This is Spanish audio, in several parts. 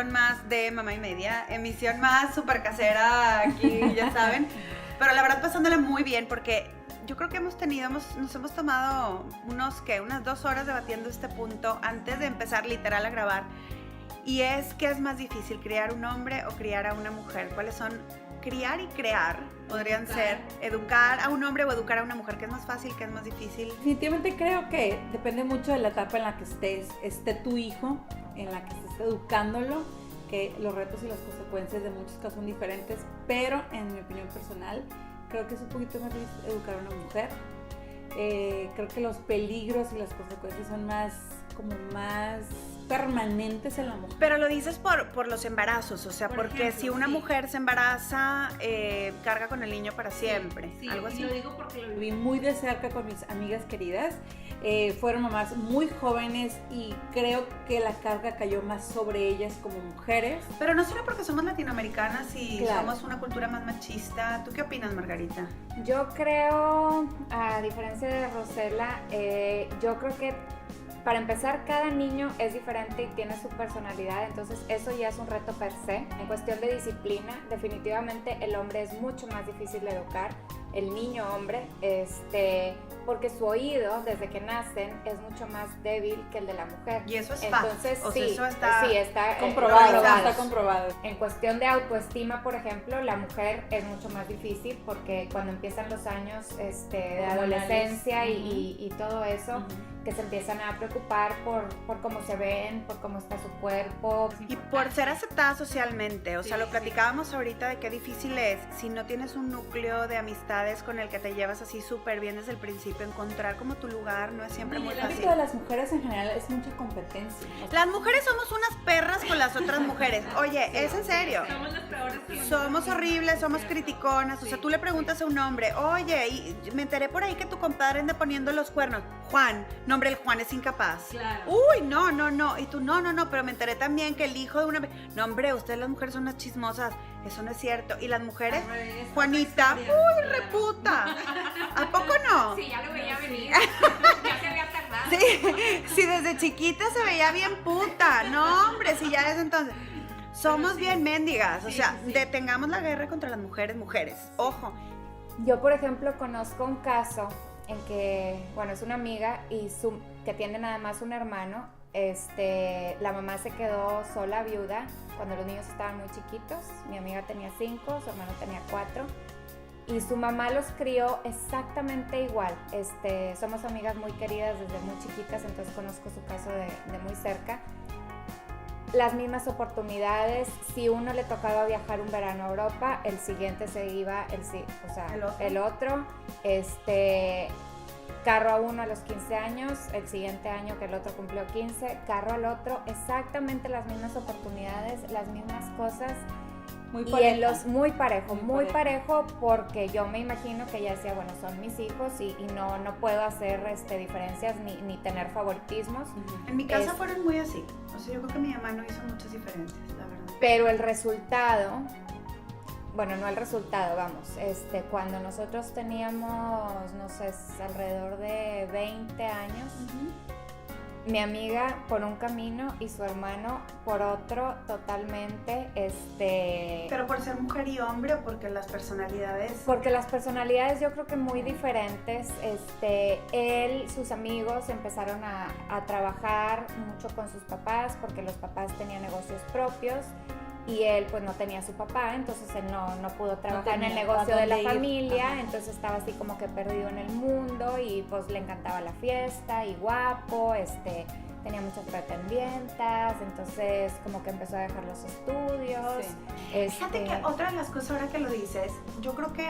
emisión más de Mamá y Media, emisión más súper casera aquí, ya saben. Pero la verdad pasándola muy bien porque yo creo que nos hemos tomado unas 2 horas debatiendo este punto antes de empezar literal a grabar. Y ¿qué es más difícil, criar un hombre o criar a una mujer? ¿Cuáles son? Criar y crear podrían ser educar a un hombre o educar a una mujer. ¿Qué es más fácil, qué es más difícil? Definitivamente creo que depende mucho de la etapa en la que esté tu hijo, en la que estés educándolo, que los retos y las consecuencias de muchos casos son diferentes, pero en mi opinión personal creo que es un poquito más difícil educar a una mujer. Creo que los peligros y las consecuencias son más permanentes en la mujer. Pero lo dices por los embarazos, o sea, porque ejemplo, si una mujer se embaraza, carga con el niño para siempre, sí, algo así. Y lo digo porque lo vi muy de cerca con mis amigas queridas. Fueron mamás muy jóvenes y creo que la carga cayó más sobre ellas como mujeres. Pero no solo porque somos latinoamericanas y somos una cultura más machista. ¿Tú qué opinas, Margarita? Yo creo, a diferencia de Rosela, yo creo que para empezar, cada niño es diferente y tiene su personalidad, entonces eso ya es un reto per se. En cuestión de disciplina, definitivamente el hombre es mucho más difícil de educar, el niño hombre, porque su oído, desde que nacen, es mucho más débil que el de la mujer. Y eso es entonces, eso está comprobado. En cuestión de autoestima, por ejemplo, la mujer es mucho más difícil porque cuando empiezan los años de adolescencia y todo eso, que se empiezan a preocupar por cómo se ven, por cómo está su cuerpo. Y por ser aceptada socialmente, o sea, lo platicábamos ahorita de qué difícil es, si no tienes un núcleo de amistades con el que te llevas así súper bien desde el principio, encontrar como tu lugar no es siempre muy fácil. El ámbito de las mujeres en general es mucha competencia. Las mujeres somos unas perras con las otras mujeres, oye, es en serio. Somos las peores. Somos horribles, somos criticonas, o sea, tú le preguntas a un hombre, oye, y me enteré por ahí que tu compadre anda poniendo los cuernos, Juan, no hombre, el Juan es incapaz. Claro. Uy, no, y tú, no, pero me enteré también que el hijo de una... No, hombre, ustedes las mujeres son unas chismosas, eso no es cierto. Y las mujeres, Juanita, uy, reputa. ¿A poco no? Sí, ya lo veía venir, ya se había tardado. Sí, desde chiquita se veía bien puta, no, hombre, sí, ya desde entonces... Somos bien mendigas, o sea, detengamos la guerra contra las mujeres, ojo. Yo, por ejemplo, conozco un caso en que, bueno, es una amiga y que tiene nada más un hermano. La mamá se quedó sola, viuda, cuando los niños estaban muy chiquitos. Mi amiga tenía 5, su hermano tenía 4. Y su mamá los crió exactamente igual. Somos amigas muy queridas desde muy chiquitas, entonces conozco su caso de muy cerca. Las mismas oportunidades, si uno le tocaba viajar un verano a Europa, el siguiente se iba, el otro. Carro a uno a los 15 años, el siguiente año que el otro cumplió 15, carro al otro, exactamente las mismas oportunidades, las mismas cosas. Muy parejo, porque yo me imagino que ella decía, bueno, son mis hijos y no puedo hacer diferencias ni tener favoritismos. En mi casa fueron muy así, o sea, yo creo que mi mamá no hizo muchas diferencias, la verdad. Pero el resultado, bueno, no el resultado, vamos, cuando nosotros teníamos, no sé, alrededor de 20 años, mi amiga por un camino y su hermano por otro totalmente, ¿Pero por ser mujer y hombre o porque las personalidades? Porque las personalidades yo creo que muy diferentes. Sus amigos empezaron a trabajar mucho con sus papás porque los papás tenían negocios propios. Y él pues no tenía a su papá, entonces él no pudo trabajar en el negocio de la familia, entonces estaba así como que perdido en el mundo y pues le encantaba la fiesta y guapo, tenía muchas pretendientas, entonces como que empezó a dejar los estudios. Sí. Fíjate que otra de las cosas ahora que lo dices, yo creo que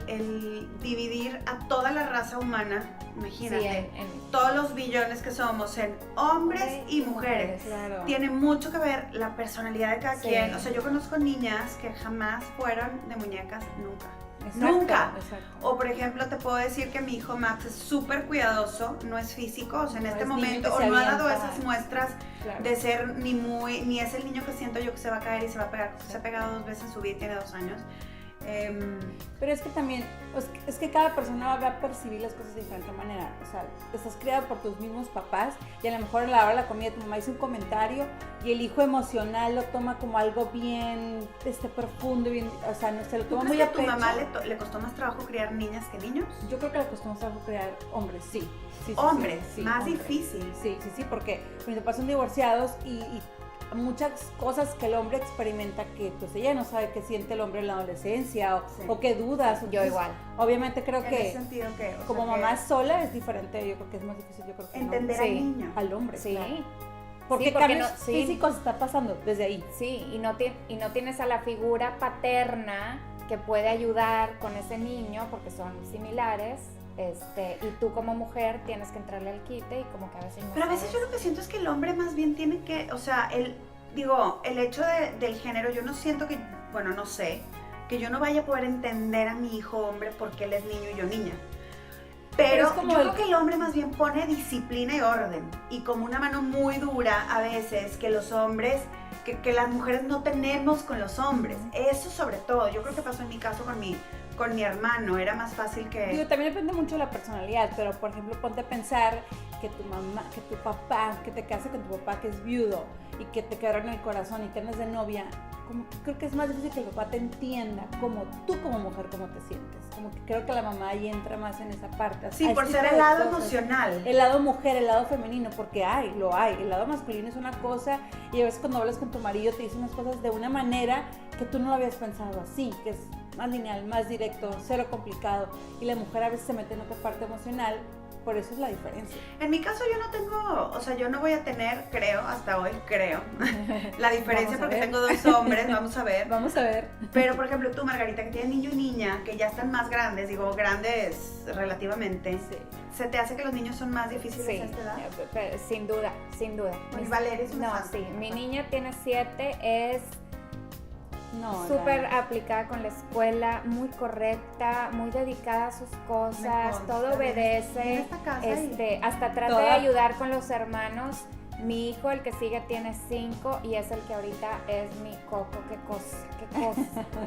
el dividir a toda la raza humana, imagínate, todos los billones que somos en hombres y mujeres, claro. Tiene mucho que ver la personalidad de cada quien. O sea, yo conozco niñas que jamás fueron de muñecas, nunca. Nunca. Exacto. O por ejemplo, te puedo decir que mi hijo Max es súper cuidadoso, no es físico, o sea, en este momento, o no ha dado esas muestras de ser ni es el niño que siento yo que se va a caer y se va a pegar, se ha pegado 2 veces en su vida y tiene 2 años. Pero es que también, es que cada persona va a percibir las cosas de diferente manera. O sea, estás criado por tus mismos papás y a lo mejor a la hora de la comida tu mamá hizo un comentario y el hijo emocional lo toma como algo bien profundo, bien, o sea, no se lo toma muy a pecho. ¿Tu mamá le costó más trabajo criar niñas que niños? Yo creo que le costó más trabajo criar hombres, sí. Hombres, más hombres. difícil. Sí, porque mis papás son divorciados y muchas cosas que el hombre experimenta que pues ella no sabe qué siente el hombre en la adolescencia o qué dudas. Entonces, yo igual. Obviamente creo en que ese sentido, como mamá sola es diferente, yo creo que es más difícil, yo creo que entender al niño. Al hombre, sí. Claro. Porque cambios físicos está pasando desde ahí. Sí, y no tienes a la figura paterna que puede ayudar con ese niño porque son similares. Y tú como mujer tienes que entrarle al quite y como que a veces no. Pero a veces yo lo que siento es que el hombre más bien tiene que, o sea, el hecho del género, yo no siento que, bueno, no sé, que yo no vaya a poder entender a mi hijo hombre porque él es niño y yo niña. Pero yo creo que el hombre más bien pone disciplina y orden y como una mano muy dura a veces que los hombres, que las mujeres no tenemos con los hombres. Eso sobre todo, yo creo que pasó en mi caso con mi hermano, era más fácil que... Digo, también depende mucho de la personalidad, pero por ejemplo ponte a pensar que tu mamá, que tu papá, que te cases con tu papá que es viudo y que te quedaron en el corazón y que andas de novia, creo que es más difícil que el papá te entienda como tú como mujer, cómo te sientes. Como que creo que la mamá ahí entra más en esa parte. Sí, por ser el lado emocional. El lado mujer, el lado femenino, porque lo hay. El lado masculino es una cosa y a veces cuando hablas con tu marido te dice unas cosas de una manera que tú no lo habías pensado así, que es más lineal, más directo, cero complicado. Y la mujer a veces se mete en otra parte emocional. Por eso es la diferencia. En mi caso yo no tengo, o sea, yo no voy a tener, hasta hoy creo, la diferencia porque tengo dos hombres, vamos a ver. Vamos a ver. Pero, por ejemplo, tú, Margarita, que tienes niño y niña, que ya están más grandes, digo, grandes relativamente, sí. ¿Se te hace que los niños son más difíciles sí, a esta edad? Sin duda. Y Valeria es una No, santa. sí, mi niña tiene 7, es... súper aplicada con la escuela, muy correcta, muy dedicada a sus cosas, todo obedece, hasta trata de ayudar con los hermanos. Mi hijo, el que sigue, tiene 5 y es el que ahorita es mi coco, qué cosa.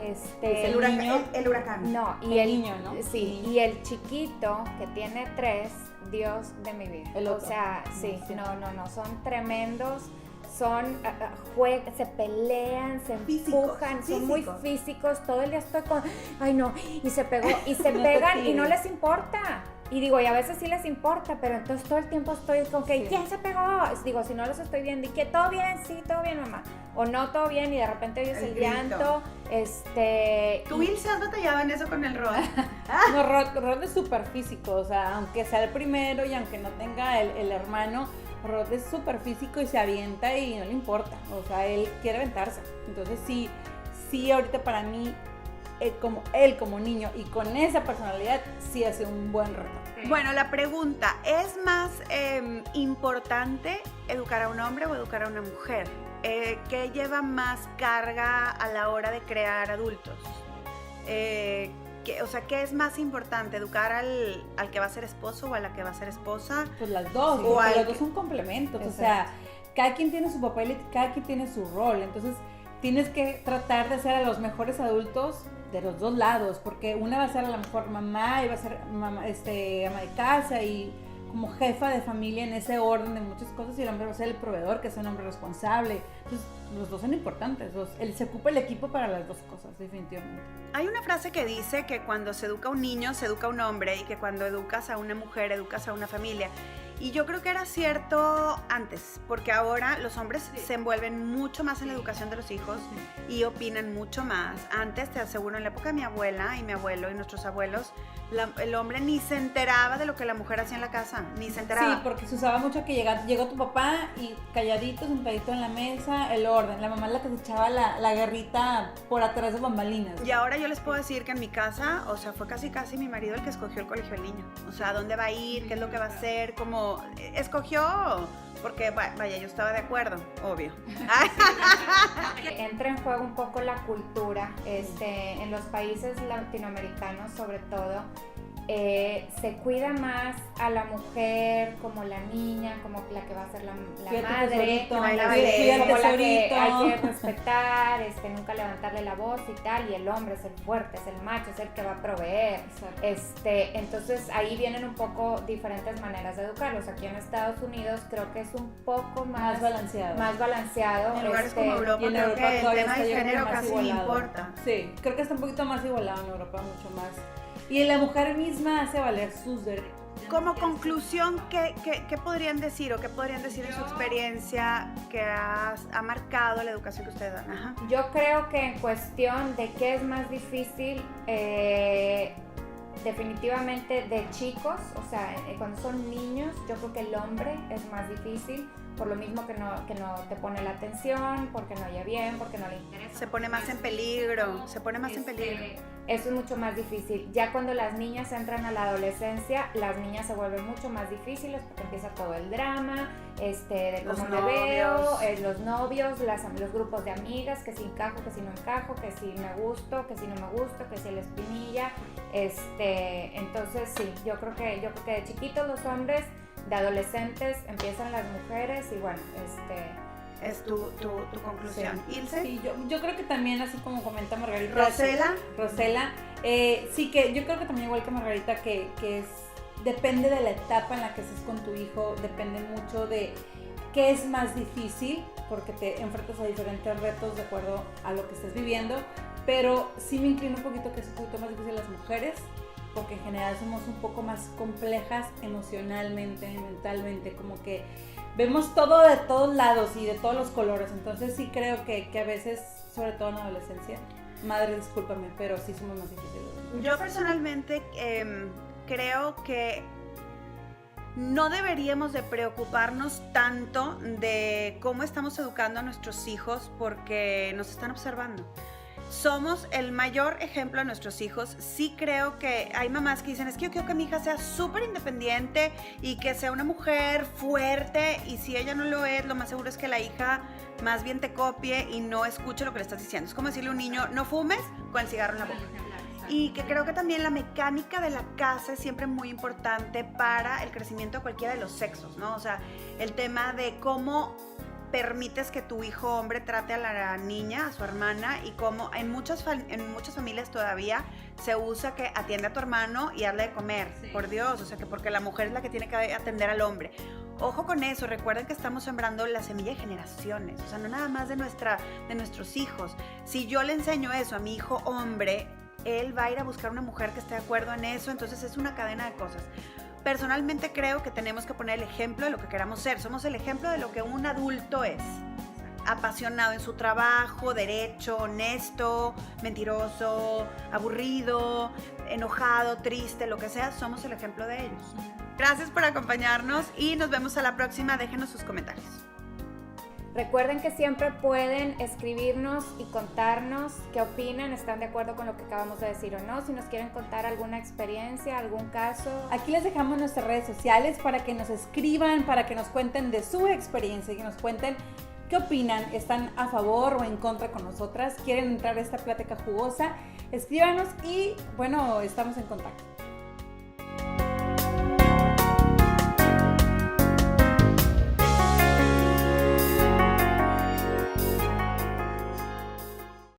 ¿Es el huracán? No, y el niño, ¿no? Sí, y el chiquito, que tiene 3, Dios de mi vida. O sea, sí, no, son tremendos. Se pelean, se empujan, son muy físicos, todo el día estoy con, ay no, y se pegó, y se pegan y no les importa. Y digo, y a veces sí les importa, pero entonces todo el tiempo estoy con que ya se pegó. Digo, si no los estoy viendo, y que todo bien, sí, todo bien, mamá. O no, todo bien, y de repente oyes el llanto. ¿Tú, Ilse, has batallado en eso con el Rod? No, Rod es súper físico, o sea, aunque sea el primero y aunque no tenga el hermano, Rod es súper físico y se avienta y no le importa, o sea, él quiere aventarse. Entonces sí, ahorita para mí, como niño y con esa personalidad, sí hace un buen reto. Bueno, la pregunta, ¿es más importante educar a un hombre o educar a una mujer? ¿Qué lleva más carga a la hora de crear adultos? ¿Qué es más importante? ¿Educar al que va a ser esposo o a la que va a ser esposa? Pues las dos, porque los dos son complementos. Exacto. O sea, cada quien tiene su papel y cada quien tiene su rol. Entonces, tienes que tratar de ser a los mejores adultos de los dos lados, porque una va a ser a la mejor mamá y va a ser ama de casa y como jefa de familia en ese orden de muchas cosas, y el hombre va a ser el proveedor, que es un hombre responsable. Entonces, los dos son importantes. Se ocupa el equipo para las dos cosas, definitivamente. Hay una frase que dice que cuando se educa a un niño, se educa a un hombre, y que cuando educas a una mujer, educas a una familia. Y yo creo que era cierto antes, porque ahora los hombres se envuelven mucho más en la educación de los hijos y opinan mucho más. Antes, te aseguro, en la época de mi abuela y mi abuelo y nuestros abuelos, el hombre ni se enteraba de lo que la mujer hacía en la casa, ni se enteraba. Sí, porque se usaba mucho que llegó tu papá y calladito, sentadito en la mesa, el orden. La mamá es la que se echaba la guerrita por atrás de bambalinas. Y ahora yo les puedo decir que en mi casa, o sea, fue casi mi marido el que escogió el colegio del niño. O sea, dónde va a ir, qué es lo que va a hacer, como escogió, porque vaya, yo estaba de acuerdo, obvio. Entra en juego un poco la cultura, en los países latinoamericanos sobre todo, se cuida más a la mujer como la niña, como la que va a ser la madre, como la que hay que respetar, nunca levantarle la voz y tal, y el hombre es el fuerte, es el macho, es el que va a proveer. Entonces ahí vienen un poco diferentes maneras de educarlos. Aquí en Estados Unidos creo que es un poco más balanceado. En lugares como Europa, y en creo Europa que el tema de género casi no importa. Sí, creo que está un poquito más igualado en Europa, mucho más. Y la mujer misma hace valer sus derechos. Como conclusión, ¿qué podrían decir o qué podrían decir en su experiencia que ha marcado la educación que ustedes dan? Ajá. Yo creo que en cuestión de qué es más difícil, definitivamente de chicos, o sea, cuando son niños, yo creo que el hombre es más difícil, por lo mismo que no te pone la atención, porque no oye bien, porque no le interesa. Se pone más en peligro, Eso es mucho más difícil. Ya cuando las niñas entran a la adolescencia, las niñas se vuelven mucho más difíciles porque empieza todo el drama, de cómo me veo, los novios, los grupos de amigas, que si encajo, que si no encajo, que si me gusto, que si no me gusto, que si el espinilla. Entonces sí, yo creo que de chiquitos los hombres, de adolescentes empiezan las mujeres y bueno, es tu conclusión. Sí. ¿Ilse? Sí, yo creo que también, así como comenta Margarita. ¿Rosela? Sí, que yo creo que también igual que Margarita, que depende de la etapa en la que estés con tu hijo, depende mucho de qué es más difícil, porque te enfrentas a diferentes retos de acuerdo a lo que estés viviendo, pero sí me inclino un poquito que es un poquito más difícil las mujeres, porque en general somos un poco más complejas emocionalmente, mentalmente, como que vemos todo de todos lados y de todos los colores, entonces sí creo que a veces, sobre todo en la adolescencia, madre, discúlpame, pero sí somos más difíciles. Yo personalmente creo que no deberíamos de preocuparnos tanto de cómo estamos educando a nuestros hijos porque nos están observando. Somos el mayor ejemplo a nuestros hijos. Sí creo que hay mamás que dicen, es que yo quiero que mi hija sea súper independiente y que sea una mujer fuerte, y si ella no lo es, lo más seguro es que la hija más bien te copie y no escuche lo que le estás diciendo. Es como decirle a un niño, no fumes con el cigarro en la boca. Y que creo que también la mecánica de la casa es siempre muy importante para el crecimiento de cualquiera de los sexos, ¿no? O sea, el tema de cómo permites que tu hijo hombre trate a la niña, a su hermana, y cómo en muchas familias todavía se usa que atiende a tu hermano y hazle de comer, sí. Por Dios, o sea, que porque la mujer es la que tiene que atender al hombre. Ojo con eso, recuerden que estamos sembrando la semilla de generaciones, o sea, no nada más de nuestros hijos. Si yo le enseño eso a mi hijo hombre, él va a ir a buscar una mujer que esté de acuerdo en eso, entonces es una cadena de cosas. Personalmente creo que tenemos que poner el ejemplo de lo que queramos ser. Somos el ejemplo de lo que un adulto es. Apasionado en su trabajo, derecho, honesto, mentiroso, aburrido, enojado, triste, lo que sea, somos el ejemplo de ellos. Gracias por acompañarnos y nos vemos a la próxima. Déjenos sus comentarios. Recuerden que siempre pueden escribirnos y contarnos qué opinan, están de acuerdo con lo que acabamos de decir o no, si nos quieren contar alguna experiencia, algún caso. Aquí les dejamos nuestras redes sociales para que nos escriban, para que nos cuenten de su experiencia y que nos cuenten qué opinan, están a favor o en contra con nosotras, quieren entrar a esta plática jugosa, escríbanos y bueno, estamos en contacto.